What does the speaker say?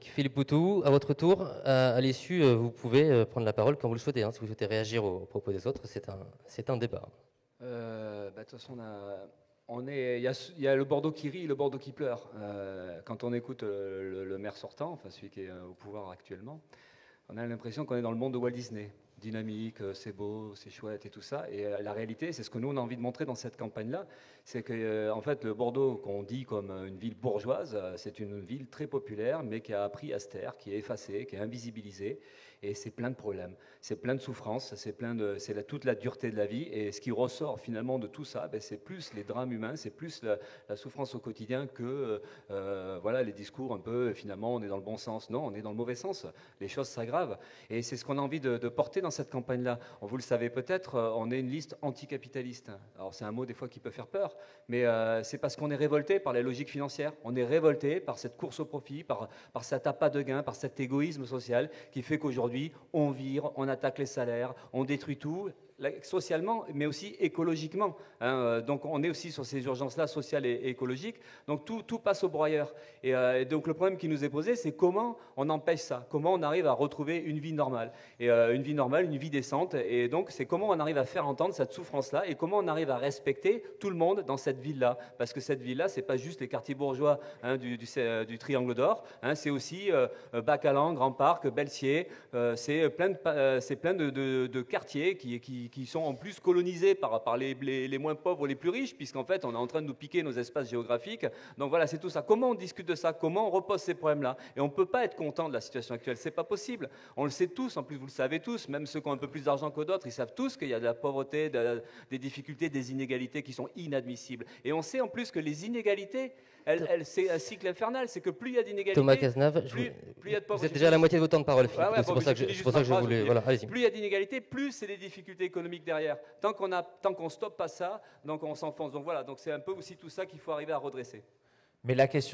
Philippe Poutou, à votre tour, à l'issue, vous pouvez prendre la parole quand vous le souhaitez. Si vous souhaitez réagir aux propos des autres, c'est un débat. De toute façon, il y a le Bordeaux qui rit et le Bordeaux qui pleure. Quand on écoute le maire sortant, enfin celui qui est au pouvoir actuellement, on a l'impression qu'on est dans le monde de Walt Disney. Dynamique, c'est beau, c'est chouette et tout ça. Et la réalité, c'est ce que nous on a envie de montrer dans cette campagne-là, c'est que en fait le Bordeaux qu'on dit comme une ville bourgeoise, c'est une ville très populaire, mais qui a appris à se taire, qui est effacée, qui est invisibilisée, et c'est plein de problèmes, c'est plein de souffrances, toute la dureté de la vie. Et ce qui ressort finalement de tout ça, c'est plus les drames humains, c'est plus la souffrance au quotidien que voilà les discours un peu finalement on est dans le bon sens. Non, on est dans le mauvais sens. Les choses s'aggravent, et c'est ce qu'on a envie de porter dans cette campagne-là. Vous le savez peut-être, on est une liste anticapitaliste. Alors c'est un mot des fois qui peut faire peur, mais c'est parce qu'on est révolté par la logique financière. On est révolté par cette course au profit, par cet appât de gain, par cet égoïsme social qui fait qu'aujourd'hui on vire, on attaque les salaires, on détruit tout, socialement, mais aussi écologiquement. Donc on est aussi sur ces urgences-là, sociales et écologiques. Donc tout passe au broyeur. Et donc le problème qui nous est posé, c'est comment on empêche ça, comment on arrive à retrouver une vie normale. Et une vie normale, une vie décente. Et donc c'est comment on arrive à faire entendre cette souffrance-là et comment on arrive à respecter tout le monde dans cette ville-là. Parce que cette ville-là, c'est pas juste les quartiers bourgeois du Triangle d'Or. C'est aussi Bacalan, Grand Parc, Belsier. C'est plein de quartiers qui sont en plus colonisés par les moins pauvres, les plus riches, puisqu'en fait, on est en train de nous piquer nos espaces géographiques. Donc voilà, c'est tout ça. Comment on discute de ça? Comment on repose ces problèmes-là? Et on ne peut pas être content de la situation actuelle. C'est pas possible. On le sait tous. En plus, vous le savez tous. Même ceux qui ont un peu plus d'argent que d'autres, ils savent tous qu'il y a de la pauvreté, des difficultés, des inégalités qui sont inadmissibles. Et on sait en plus que les inégalités, c'est un cycle infernal. C'est que plus il y a d'inégalités, Thomas Cazenave, plus il y a de pauvreté. vous êtes déjà à la moitié de votre temps de parole, Philippe. Ouais, C'est pour ça que je voulais... Voilà, allez-y. Plus il y a d'inégalités, plus c'est des difficultés économiques derrière. Tant qu'on stoppe pas ça, donc on s'enfonce. Donc voilà, donc c'est un peu aussi tout ça qu'il faut arriver à redresser. Mais la question